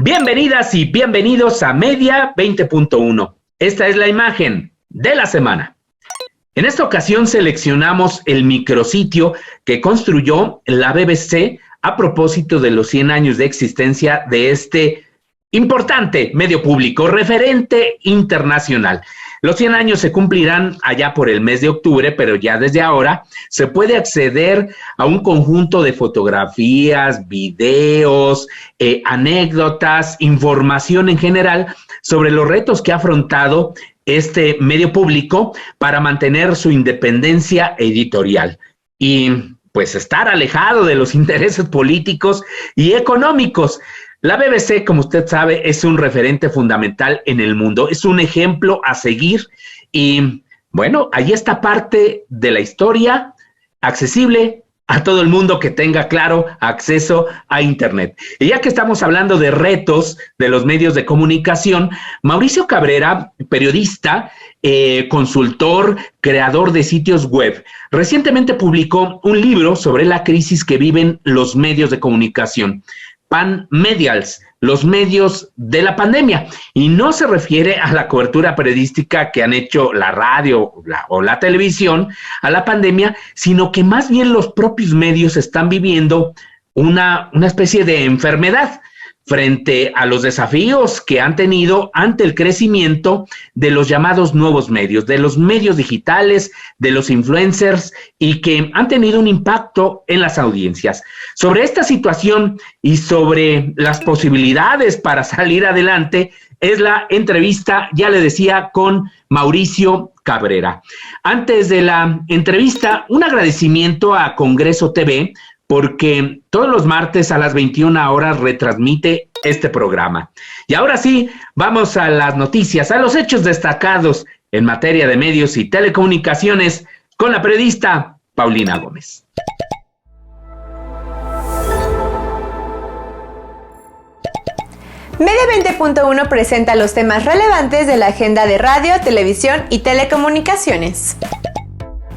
Bienvenidas y bienvenidos a Media 20.1. Esta es la imagen de la semana. En esta ocasión seleccionamos el micrositio que construyó la BBC a propósito de los 100 años de existencia de este importante medio público, referente internacional. Los 100 años se cumplirán allá por el mes de octubre, pero ya desde ahora se puede acceder a un conjunto de fotografías, videos, anécdotas, información en general sobre los retos que ha afrontado este medio público para mantener su independencia editorial y pues estar alejado de los intereses políticos y económicos. La BBC, como usted sabe, es un referente fundamental en el mundo, es un ejemplo a seguir y, bueno, ahí está parte de la historia accesible a todo el mundo que tenga, claro, acceso a Internet. Y ya que estamos hablando de retos de los medios de comunicación, Mauricio Cabrera, periodista, consultor, creador de sitios web, recientemente publicó un libro sobre la crisis que viven los medios de comunicación. Panmedials, los medios de la pandemia, y no se refiere a la cobertura periodística que han hecho la radio o la televisión a la pandemia, sino que más bien los propios medios están viviendo una especie de enfermedad frente a los desafíos que han tenido ante el crecimiento de los llamados nuevos medios, de los medios digitales, de los influencers, y que han tenido un impacto en las audiencias. Sobre esta situación y sobre las posibilidades para salir adelante es la entrevista, ya le decía, con Mauricio Cabrera. Antes de la entrevista, un agradecimiento a Congreso TV, porque todos los martes a las 21 horas retransmite este programa. Y ahora sí, vamos a las noticias, a los hechos destacados en materia de medios y telecomunicaciones con la periodista Paulina Gómez. Media 20.1 presenta los temas relevantes de la agenda de radio, televisión y telecomunicaciones.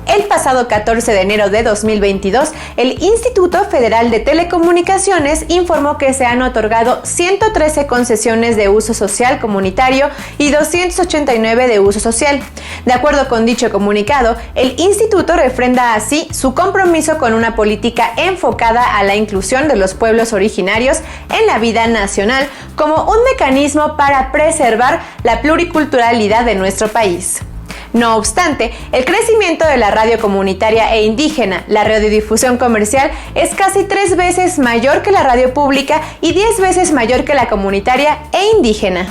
El pasado 14 de enero de 2022, el Instituto Federal de Telecomunicaciones informó que se han otorgado 113 concesiones de uso social comunitario y 289 de uso social. De acuerdo con dicho comunicado, el instituto refrenda así su compromiso con una política enfocada a la inclusión de los pueblos originarios en la vida nacional como un mecanismo para preservar la pluriculturalidad de nuestro país. No obstante, el crecimiento de la radio comunitaria e indígena, la radiodifusión comercial, es casi 3 veces mayor que la radio pública y 10 veces mayor que la comunitaria e indígena.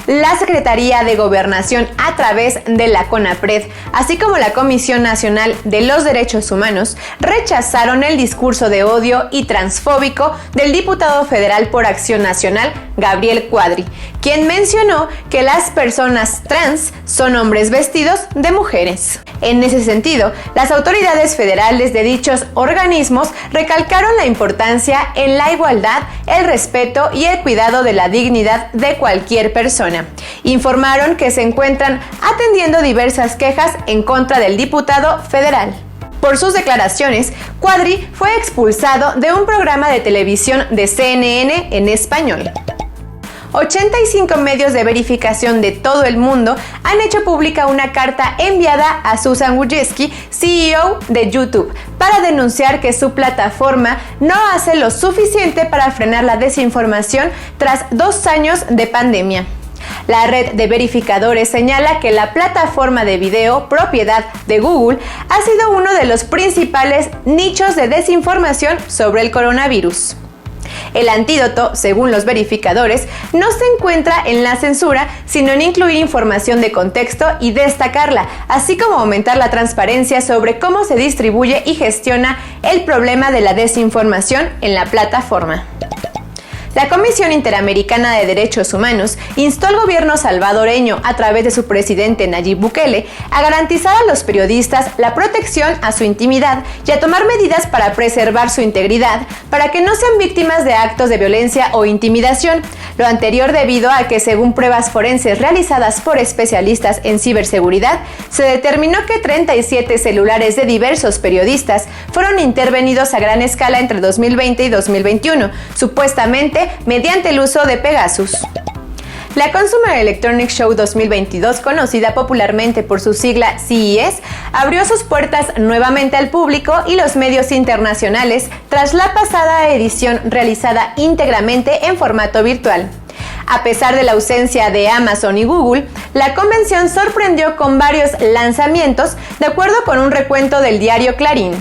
La Secretaría de Gobernación, a través de la CONAPRED, así como la Comisión Nacional de los Derechos Humanos, rechazaron el discurso de odio y transfóbico del diputado federal por Acción Nacional, Gabriel Cuadri, quien mencionó que las personas trans son hombres vestidos de mujeres. En ese sentido, las autoridades federales de dichos organismos recalcaron la importancia en la igualdad, el respeto y el cuidado de la dignidad de cualquier persona. Informaron que se encuentran atendiendo diversas quejas en contra del diputado federal. Por sus declaraciones, Cuadri fue expulsado de un programa de televisión de CNN en español. 85 medios de verificación de todo el mundo han hecho pública una carta enviada a Susan Wojcicki, CEO de YouTube, para denunciar que su plataforma no hace lo suficiente para frenar la desinformación tras 2 años de pandemia. La red de verificadores señala que la plataforma de video, propiedad de Google, ha sido uno de los principales nichos de desinformación sobre el coronavirus. El antídoto, según los verificadores, no se encuentra en la censura, sino en incluir información de contexto y destacarla, así como aumentar la transparencia sobre cómo se distribuye y gestiona el problema de la desinformación en la plataforma. La Comisión Interamericana de Derechos Humanos instó al gobierno salvadoreño, a través de su presidente Nayib Bukele, a garantizar a los periodistas la protección a su intimidad y a tomar medidas para preservar su integridad, para que no sean víctimas de actos de violencia o intimidación. Lo anterior debido a que, según pruebas forenses realizadas por especialistas en ciberseguridad, se determinó que 37 celulares de diversos periodistas fueron intervenidos a gran escala entre 2020 y 2021, supuestamente mediante el uso de Pegasus. La Consumer Electronics Show 2022, conocida popularmente por su sigla CES, abrió sus puertas nuevamente al público y los medios internacionales tras la pasada edición realizada íntegramente en formato virtual. A pesar de la ausencia de Amazon y Google, la convención sorprendió con varios lanzamientos, de acuerdo con un recuento del diario Clarín.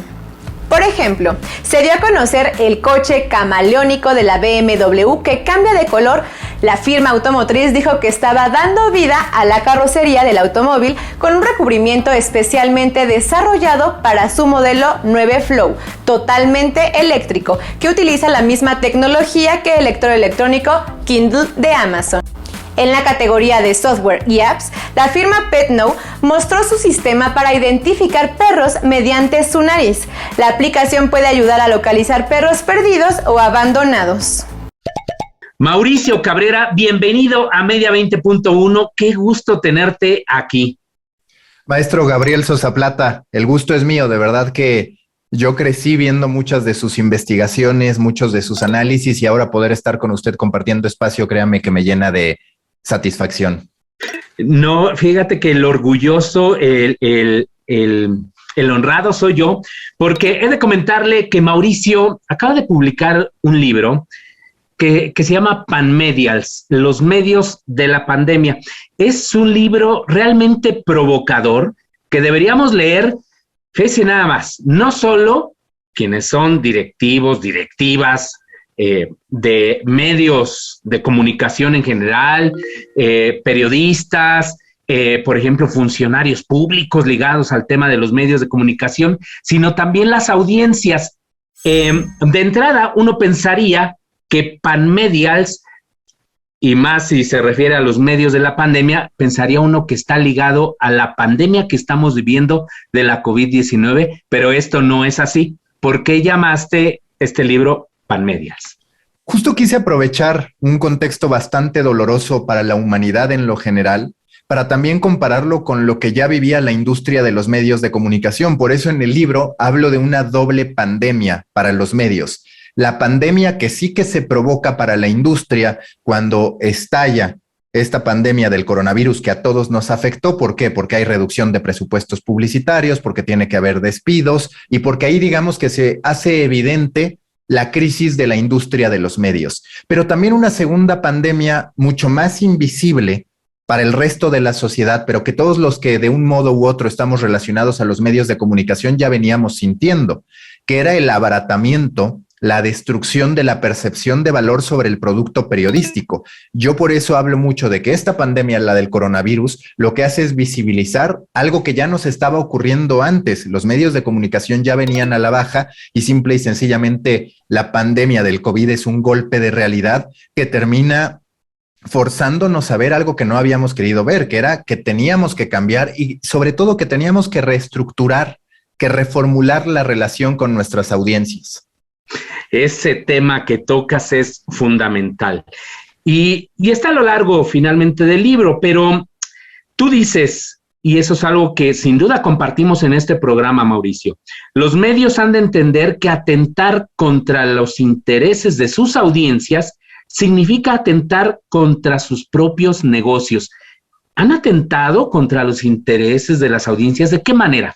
Por ejemplo, se dio a conocer el coche camaleónico de la BMW que cambia de color. La firma automotriz dijo que estaba dando vida a la carrocería del automóvil con un recubrimiento especialmente desarrollado para su modelo 9 Flow, totalmente eléctrico, que utiliza la misma tecnología que el lector electrónico Kindle de Amazon. En la categoría de software y apps, la firma PetNow mostró su sistema para identificar perros mediante su nariz. La aplicación puede ayudar a localizar perros perdidos o abandonados. Mauricio Cabrera, bienvenido a Media 20.1. Qué gusto tenerte aquí. Maestro Gabriel Sosa Plata, el gusto es mío. De verdad que yo crecí viendo muchas de sus investigaciones, muchos de sus análisis, y ahora poder estar con usted compartiendo espacio, créame que me llena de satisfacción. No, fíjate que el orgulloso, el honrado soy yo, porque he de comentarle que Mauricio acaba de publicar un libro que se llama Panmedials, los medios de la pandemia. Es un libro realmente provocador que deberíamos leer, fíjese nada más, no solo quienes son directivos, directivas, de medios de comunicación en general, periodistas, por ejemplo, funcionarios públicos ligados al tema de los medios de comunicación, sino también las audiencias. De entrada, uno pensaría que Panmedials, y más si se refiere a los medios de la pandemia, pensaría uno que está ligado a la pandemia que estamos viviendo de la COVID-19, pero esto no es así. ¿Por qué llamaste este libro Panmedials? Justo quise aprovechar un contexto bastante doloroso para la humanidad en lo general, para también compararlo con lo que ya vivía la industria de los medios de comunicación. Por eso en el libro hablo de una doble pandemia para los medios. La pandemia que sí que se provoca para la industria cuando estalla esta pandemia del coronavirus que a todos nos afectó. ¿Por qué? Porque hay reducción de presupuestos publicitarios, porque tiene que haber despidos y porque ahí digamos que se hace evidente la crisis de la industria de los medios. Pero también una segunda pandemia mucho más invisible para el resto de la sociedad, pero que todos los que de un modo u otro estamos relacionados a los medios de comunicación ya veníamos sintiendo, que era el abaratamiento, la destrucción de la percepción de valor sobre el producto periodístico. Yo por eso hablo mucho de que esta pandemia, la del coronavirus, lo que hace es visibilizar algo que ya nos estaba ocurriendo antes. Los medios de comunicación ya venían a la baja y simple y sencillamente la pandemia del COVID es un golpe de realidad que termina forzándonos a ver algo que no habíamos querido ver, que era que teníamos que cambiar y sobre todo que teníamos que reestructurar, que reformular la relación con nuestras audiencias. Ese tema que tocas es fundamental. Y está a lo largo finalmente del libro, pero tú dices, y eso es algo que sin duda compartimos en este programa, Mauricio, los medios han de entender que atentar contra los intereses de sus audiencias significa atentar contra sus propios negocios. ¿Han atentado contra los intereses de las audiencias? ¿De qué manera?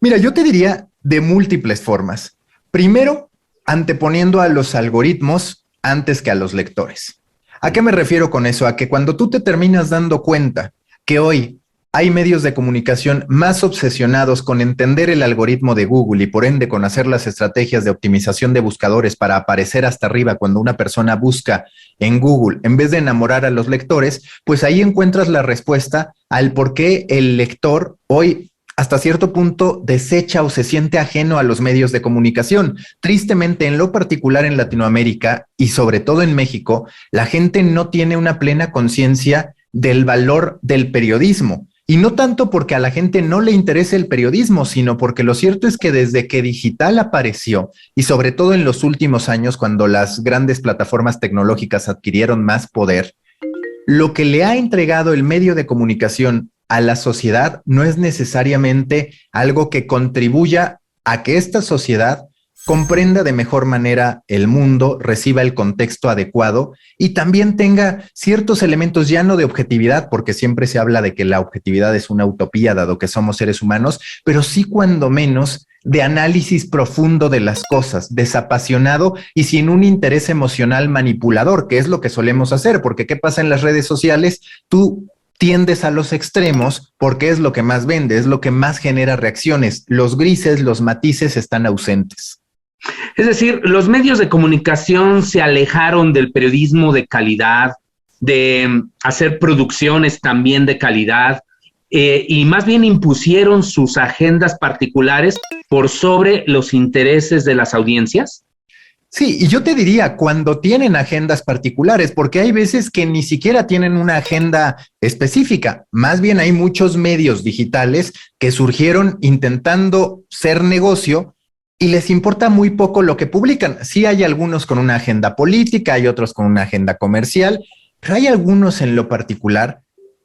Mira, yo te diría de múltiples formas. Primero, anteponiendo a los algoritmos antes que a los lectores. ¿A qué me refiero con eso? A que cuando tú te terminas dando cuenta que hoy hay medios de comunicación más obsesionados con entender el algoritmo de Google y por ende con hacer las estrategias de optimización de buscadores para aparecer hasta arriba cuando una persona busca en Google, en vez de enamorar a los lectores, pues ahí encuentras la respuesta al por qué el lector hoy hasta cierto punto desecha o se siente ajeno a los medios de comunicación. Tristemente, en lo particular en Latinoamérica y sobre todo en México, la gente no tiene una plena conciencia del valor del periodismo. Y no tanto porque a la gente no le interese el periodismo, sino porque lo cierto es que desde que digital apareció, y sobre todo en los últimos años, cuando las grandes plataformas tecnológicas adquirieron más poder, lo que le ha entregado el medio de comunicación a la sociedad no es necesariamente algo que contribuya a que esta sociedad comprenda de mejor manera el mundo, reciba el contexto adecuado y también tenga ciertos elementos ya no de objetividad, porque siempre se habla de que la objetividad es una utopía dado que somos seres humanos, pero sí cuando menos de análisis profundo de las cosas, desapasionado y sin un interés emocional manipulador, que es lo que solemos hacer, porque ¿qué pasa en las redes sociales? Tú tiendes a los extremos porque es lo que más vende, es lo que más genera reacciones. Los grises, los matices están ausentes. Es decir, los medios de comunicación se alejaron del periodismo de calidad, de hacer producciones también de calidad, y más bien impusieron sus agendas particulares por sobre los intereses de las audiencias. Sí, y yo te diría, cuando tienen agendas particulares, porque hay veces que ni siquiera tienen una agenda específica, más bien hay muchos medios digitales que surgieron intentando ser negocio y les importa muy poco lo que publican. Sí hay algunos con una agenda política, hay otros con una agenda comercial, pero hay algunos en lo particular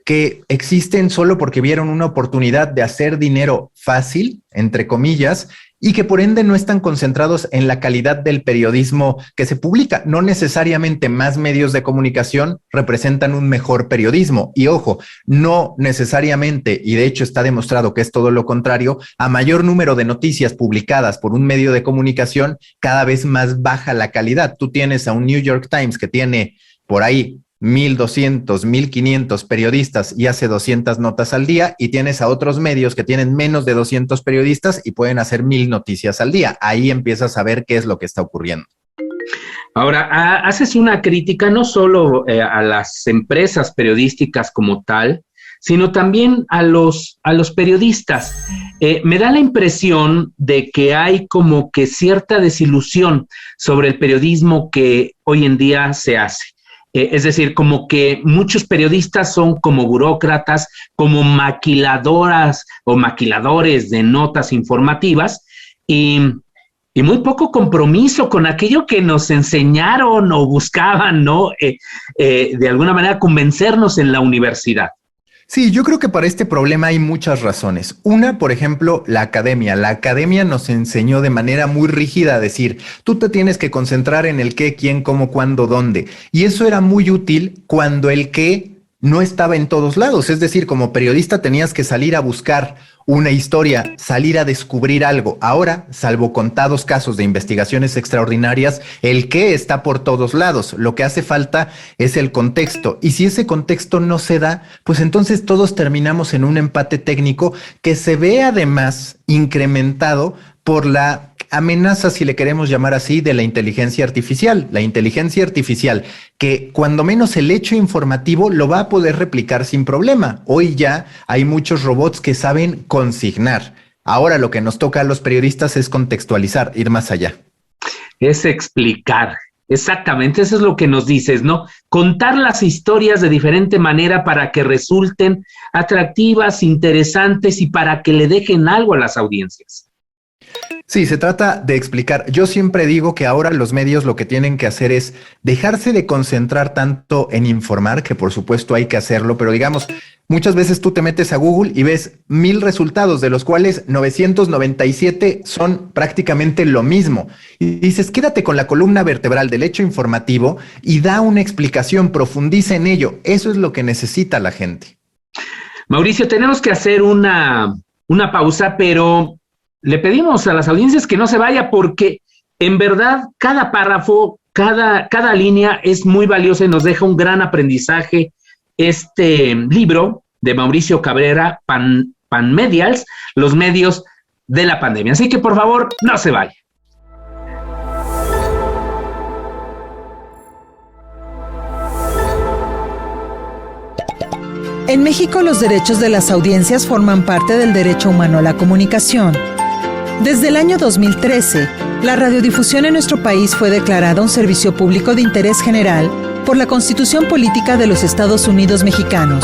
que existen solo porque vieron una oportunidad de hacer dinero fácil, entre comillas, y que por ende no están concentrados en la calidad del periodismo que se publica. No necesariamente más medios de comunicación representan un mejor periodismo. Y ojo, no necesariamente, y de hecho está demostrado que es todo lo contrario, a mayor número de noticias publicadas por un medio de comunicación, cada vez más baja la calidad. Tú tienes a un New York Times que tiene por ahí 1,200, 1,500 periodistas y hace 200 notas al día, y tienes a otros medios que tienen menos de 200 periodistas y pueden hacer 1,000 noticias al día. Ahí empiezas a ver qué es lo que está ocurriendo. Ahora, haces una crítica no solo a las empresas periodísticas como tal, sino también a los periodistas. Me da la impresión de que hay como que cierta desilusión sobre el periodismo que hoy en día se hace. Es decir, como que muchos periodistas son como burócratas, como maquiladoras o maquiladores de notas informativas y muy poco compromiso con aquello que nos enseñaron o buscaban, ¿no? De alguna manera convencernos en la universidad. Sí, yo creo que para este problema hay muchas razones. Una, por ejemplo, la academia. La academia nos enseñó de manera muy rígida a decir, tú te tienes que concentrar en el qué, quién, cómo, cuándo, dónde. Y eso era muy útil cuando el qué no estaba en todos lados. Es decir, como periodista tenías que salir a buscar una historia, salir a descubrir algo. Ahora, salvo contados casos de investigaciones extraordinarias, el qué está por todos lados. Lo que hace falta es el contexto. Y si ese contexto no se da, pues entonces todos terminamos en un empate técnico que se ve además incrementado por la amenaza, si le queremos llamar así, de la inteligencia artificial. La inteligencia artificial, que cuando menos el hecho informativo lo va a poder replicar sin problema. Hoy ya hay muchos robots que saben consignar. Ahora lo que nos toca a los periodistas es contextualizar, ir más allá. Es explicar. Exactamente, eso es lo que nos dices, ¿no? Contar las historias de diferente manera para que resulten atractivas, interesantes y para que le dejen algo a las audiencias. Sí, se trata de explicar. Yo siempre digo que ahora los medios lo que tienen que hacer es dejarse de concentrar tanto en informar, que por supuesto hay que hacerlo, pero digamos, muchas veces tú te metes a Google y ves 1,000 resultados, de los cuales 997 son prácticamente lo mismo. Y dices, quédate con la columna vertebral del hecho informativo y da una explicación, profundiza en ello. Eso es lo que necesita la gente. Mauricio, tenemos que hacer una pausa, pero le pedimos a las audiencias que no se vaya porque en verdad cada párrafo, cada línea es muy valiosa y nos deja un gran aprendizaje. Este libro de Mauricio Cabrera, Panmedials, los medios de la pandemia. Así que por favor, no se vaya. En México, los derechos de las audiencias forman parte del derecho humano a la comunicación. Desde el año 2013, la radiodifusión en nuestro país fue declarada un servicio público de interés general por la Constitución Política de los Estados Unidos Mexicanos,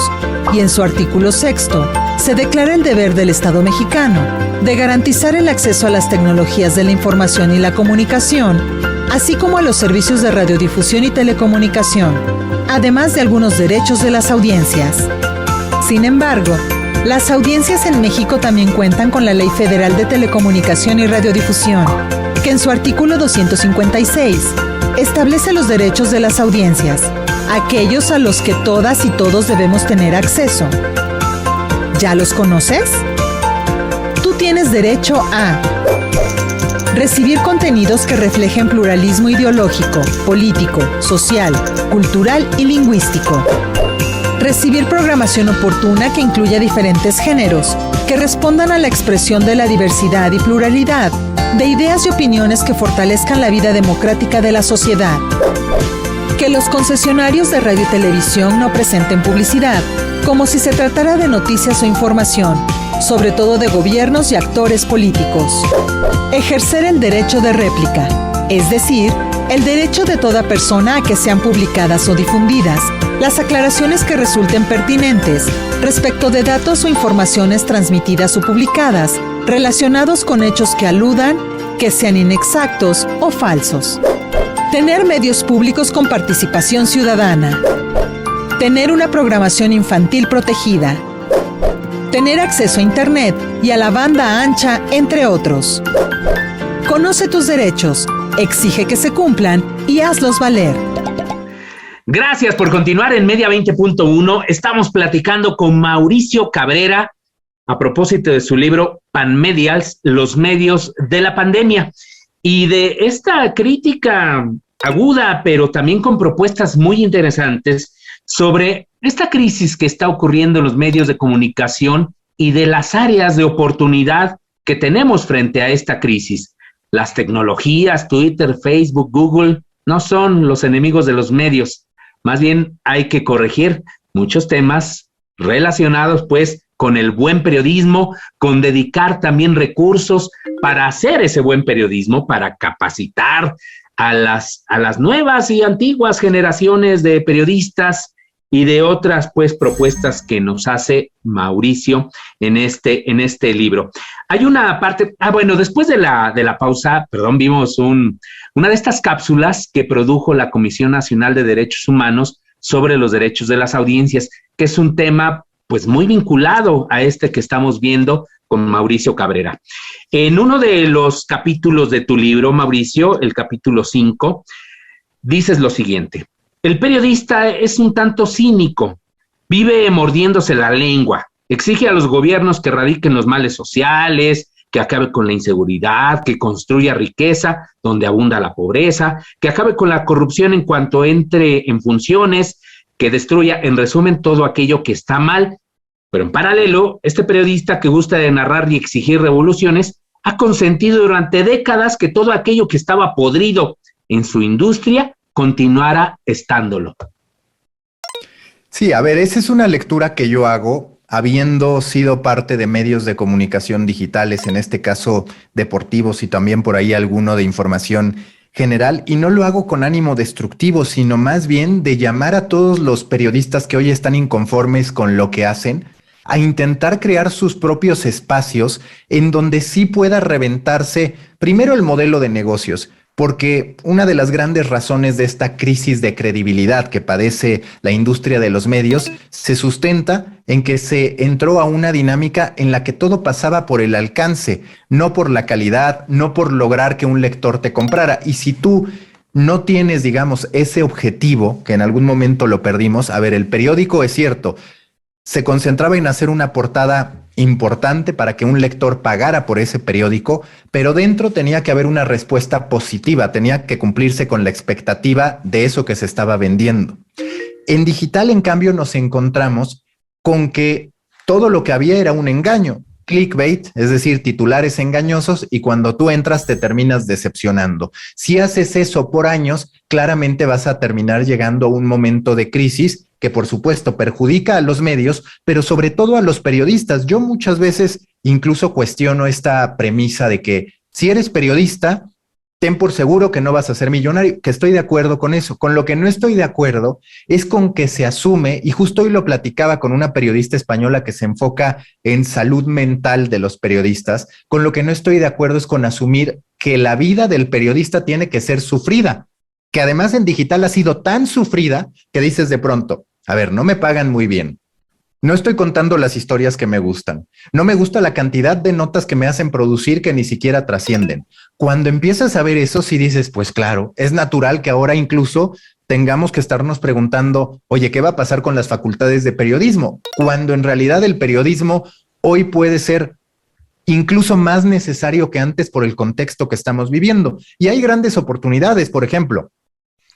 y en su artículo 6 se declara el deber del Estado mexicano de garantizar el acceso a las tecnologías de la información y la comunicación, así como a los servicios de radiodifusión y telecomunicación, además de algunos derechos de las audiencias. Sin embargo, las audiencias en México también cuentan con la Ley Federal de Telecomunicación y Radiodifusión, que en su artículo 256 establece los derechos de las audiencias, aquellos a los que todas y todos debemos tener acceso. ¿Ya los conoces? Tú tienes derecho a recibir contenidos que reflejen pluralismo ideológico, político, social, cultural y lingüístico. Recibir programación oportuna que incluya diferentes géneros, que respondan a la expresión de la diversidad y pluralidad, de ideas y opiniones que fortalezcan la vida democrática de la sociedad. Que los concesionarios de radio y televisión no presenten publicidad, como si se tratara de noticias o información, sobre todo de gobiernos y actores políticos. Ejercer el derecho de réplica, es decir, el derecho de toda persona a que sean publicadas o difundidas las aclaraciones que resulten pertinentes respecto de datos o informaciones transmitidas o publicadas relacionados con hechos que aludan, que sean inexactos o falsos. Tener medios públicos con participación ciudadana. Tener una programación infantil protegida. Tener acceso a Internet y a la banda ancha, entre otros. Conoce tus derechos, exige que se cumplan y hazlos valer. Gracias por continuar en Media 20.1. Estamos platicando con Mauricio Cabrera a propósito de su libro Panmedials, los medios de la pandemia, y de esta crítica aguda, pero también con propuestas muy interesantes sobre esta crisis que está ocurriendo en los medios de comunicación y de las áreas de oportunidad que tenemos frente a esta crisis. Las tecnologías, Twitter, Facebook, Google, no son los enemigos de los medios. Más bien hay que corregir muchos temas relacionados pues con el buen periodismo, con dedicar también recursos para hacer ese buen periodismo, para capacitar a las nuevas y antiguas generaciones de periodistas y de otras pues propuestas que nos hace Mauricio en este libro. Hay una parte, después de la pausa, vimos una de estas cápsulas que produjo la Comisión Nacional de Derechos Humanos sobre los derechos de las audiencias, que es un tema pues muy vinculado a este que estamos viendo con Mauricio Cabrera. En uno de los capítulos de tu libro, Mauricio, el capítulo 5, dices lo siguiente: el periodista es un tanto cínico, vive mordiéndose la lengua, exige a los gobiernos que erradiquen los males sociales, que acabe con la inseguridad, que construya riqueza donde abunda la pobreza, que acabe con la corrupción en cuanto entre en funciones, que destruya, en resumen, todo aquello que está mal. Pero en paralelo, este periodista que gusta de narrar y exigir revoluciones ha consentido durante décadas que todo aquello que estaba podrido en su industria continuara estándolo. Sí, a ver, esa es una lectura que yo hago habiendo sido parte de medios de comunicación digitales, en este caso deportivos y también por ahí alguno de información general, y no lo hago con ánimo destructivo, sino más bien de llamar a todos los periodistas que hoy están inconformes con lo que hacen a intentar crear sus propios espacios en donde sí pueda reventarse primero el modelo de negocios, porque una de las grandes razones de esta crisis de credibilidad que padece la industria de los medios se sustenta en que se entró a una dinámica en la que todo pasaba por el alcance, no por la calidad, no por lograr que un lector te comprara. Y si tú no tienes, digamos, ese objetivo, que en algún momento lo perdimos, a ver, el periódico es cierto, se concentraba en hacer una portada importante para que un lector pagara por ese periódico, pero dentro tenía que haber una respuesta positiva, tenía que cumplirse con la expectativa de eso que se estaba vendiendo. En digital, en cambio, nos encontramos con que todo lo que había era un engaño, clickbait, es decir, titulares engañosos, y cuando tú entras te terminas decepcionando. Si haces eso por años, claramente vas a terminar llegando a un momento de crisis que por supuesto perjudica a los medios, pero sobre todo a los periodistas. Yo muchas veces incluso cuestiono esta premisa de que si eres periodista, ten por seguro que no vas a ser millonario, que estoy de acuerdo con eso. Con lo que no estoy de acuerdo es con que se asume, y justo hoy lo platicaba con una periodista española que se enfoca en salud mental de los periodistas, con lo que no estoy de acuerdo es con asumir que la vida del periodista tiene que ser sufrida, que además en digital ha sido tan sufrida que dices de pronto, a ver, no me pagan muy bien. No estoy contando las historias que me gustan. No me gusta la cantidad de notas que me hacen producir que ni siquiera trascienden. Cuando empiezas a ver eso, sí dices, pues claro, es natural que ahora incluso tengamos que estarnos preguntando, oye, ¿qué va a pasar con las facultades de periodismo? Cuando en realidad el periodismo hoy puede ser incluso más necesario que antes por el contexto que estamos viviendo. Y hay grandes oportunidades, por ejemplo.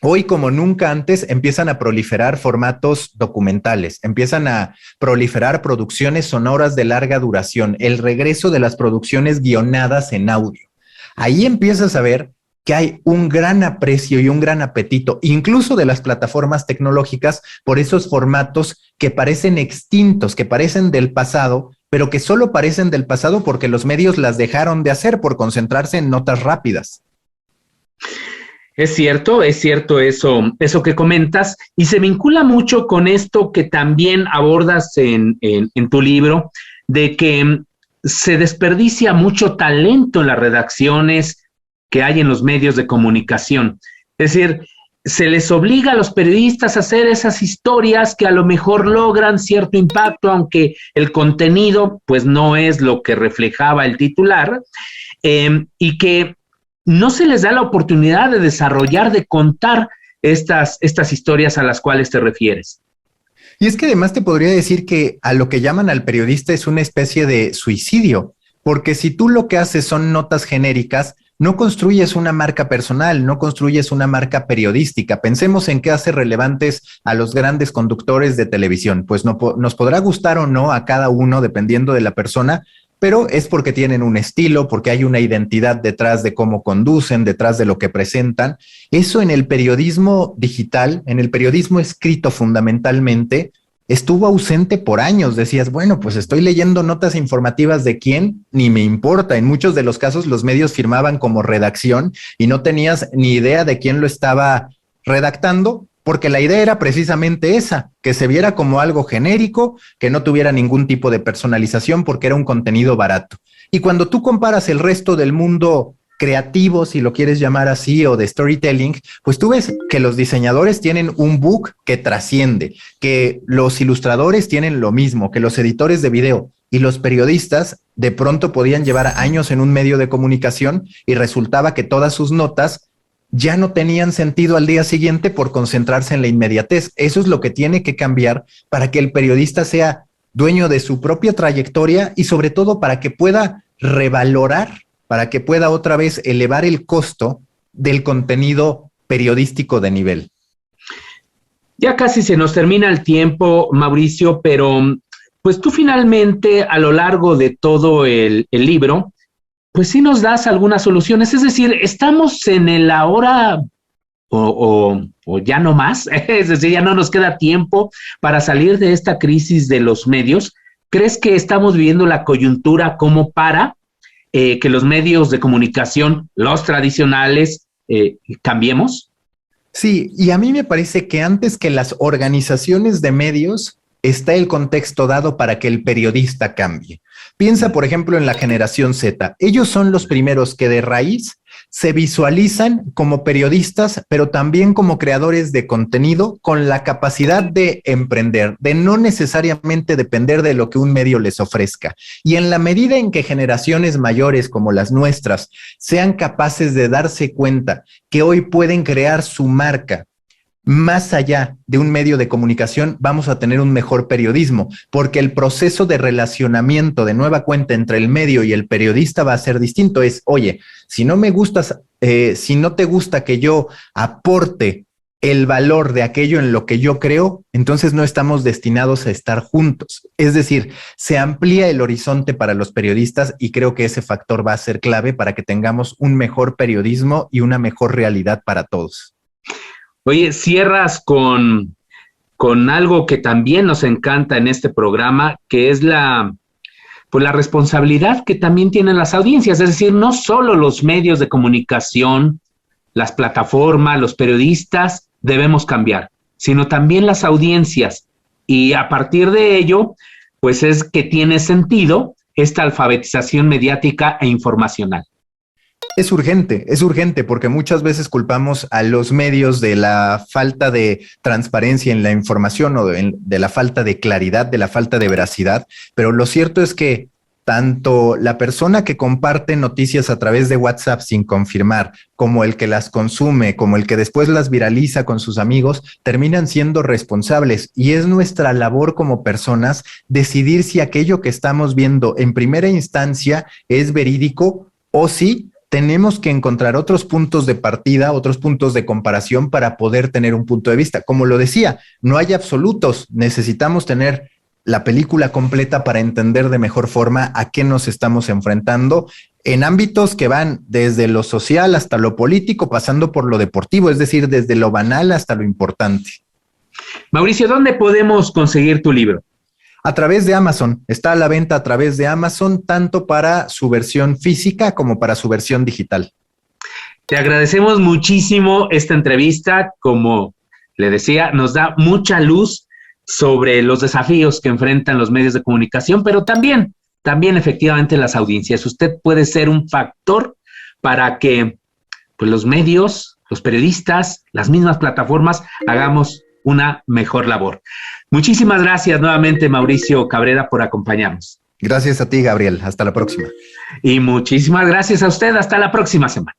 Hoy, como nunca antes, empiezan a proliferar formatos documentales, empiezan a proliferar producciones sonoras de larga duración, el regreso de las producciones guionadas en audio. Ahí empiezas a ver que hay un gran aprecio y un gran apetito, incluso de las plataformas tecnológicas, por esos formatos que parecen extintos, que parecen del pasado, pero que solo parecen del pasado porque los medios las dejaron de hacer por concentrarse en notas rápidas. Es cierto eso que comentas, y se vincula mucho con esto que también abordas en tu libro, de que se desperdicia mucho talento en las redacciones que hay en los medios de comunicación. Es decir, se les obliga a los periodistas a hacer esas historias que a lo mejor logran cierto impacto, aunque el contenido pues no es lo que reflejaba el titular, y que no se les da la oportunidad de desarrollar, de contar estas historias a las cuales te refieres. Y es que además te podría decir que a lo que llaman al periodista es una especie de suicidio, porque si tú lo que haces son notas genéricas, no construyes una marca personal, no construyes una marca periodística. Pensemos en qué hace relevantes a los grandes conductores de televisión. Pues no, nos podrá gustar o no a cada uno, dependiendo de la persona, pero es porque tienen un estilo, porque hay una identidad detrás de cómo conducen, detrás de lo que presentan. Eso en el periodismo digital, en el periodismo escrito fundamentalmente, estuvo ausente por años. Decías, bueno, pues estoy leyendo notas informativas de quién, ni me importa. En muchos de los casos los medios firmaban como redacción y no tenías ni idea de quién lo estaba redactando, porque la idea era precisamente esa, que se viera como algo genérico, que no tuviera ningún tipo de personalización porque era un contenido barato. Y cuando tú comparas el resto del mundo creativo, si lo quieres llamar así, o de storytelling, pues tú ves que los diseñadores tienen un book que trasciende, que los ilustradores tienen lo mismo, que los editores de video y los periodistas de pronto podían llevar años en un medio de comunicación y resultaba que todas sus notas ya no tenían sentido al día siguiente por concentrarse en la inmediatez. Eso es lo que tiene que cambiar para que el periodista sea dueño de su propia trayectoria y sobre todo para que pueda revalorar, para que pueda otra vez elevar el costo del contenido periodístico de nivel. Ya casi se nos termina el tiempo, Mauricio, pero pues tú finalmente a lo largo de todo el libro, pues sí nos das algunas soluciones. Es decir, estamos en el ahora o ya no más, es decir, ya no nos queda tiempo para salir de esta crisis de los medios. ¿Crees que estamos viviendo la coyuntura como para que los medios de comunicación, los tradicionales, cambiemos? Sí, y a mí me parece que antes que las organizaciones de medios está el contexto dado para que el periodista cambie. Piensa, por ejemplo, en la generación Z. Ellos son los primeros que de raíz se visualizan como periodistas, pero también como creadores de contenido con la capacidad de emprender, de no necesariamente depender de lo que un medio les ofrezca. Y en la medida en que generaciones mayores como las nuestras sean capaces de darse cuenta que hoy pueden crear su marca, más allá de un medio de comunicación, vamos a tener un mejor periodismo, porque el proceso de relacionamiento de nueva cuenta entre el medio y el periodista va a ser distinto. Es, oye, si no me gustas, si no te gusta que yo aporte el valor de aquello en lo que yo creo, entonces no estamos destinados a estar juntos. Es decir, se amplía el horizonte para los periodistas y creo que ese factor va a ser clave para que tengamos un mejor periodismo y una mejor realidad para todos. Oye, cierras con algo que también nos encanta en este programa, que es la pues la responsabilidad que también tienen las audiencias, es decir, no solo los medios de comunicación, las plataformas, los periodistas debemos cambiar, sino también las audiencias. Y a partir de ello, pues es que tiene sentido esta alfabetización mediática e informacional. Es urgente porque muchas veces culpamos a los medios de la falta de transparencia en la información o de la falta de claridad, de la falta de veracidad, pero lo cierto es que tanto la persona que comparte noticias a través de WhatsApp sin confirmar, como el que las consume, como el que después las viraliza con sus amigos, terminan siendo responsables. Y es nuestra labor como personas decidir si aquello que estamos viendo en primera instancia es verídico o si tenemos que encontrar otros puntos de partida, otros puntos de comparación para poder tener un punto de vista. Como lo decía, no hay absolutos, necesitamos tener la película completa para entender de mejor forma a qué nos estamos enfrentando en ámbitos que van desde lo social hasta lo político, pasando por lo deportivo, es decir, desde lo banal hasta lo importante. Mauricio, ¿dónde podemos conseguir tu libro? A través de Amazon, está a la venta a través de Amazon, tanto para su versión física como para su versión digital. Te agradecemos muchísimo esta entrevista, como le decía, nos da mucha luz sobre los desafíos que enfrentan los medios de comunicación, pero también efectivamente las audiencias. Usted puede ser un factor para que pues, los medios, los periodistas, las mismas plataformas hagamos una mejor labor. Muchísimas gracias nuevamente, Mauricio Cabrera, por acompañarnos. Gracias a ti, Gabriel. Hasta la próxima. Y muchísimas gracias a usted. Hasta la próxima semana.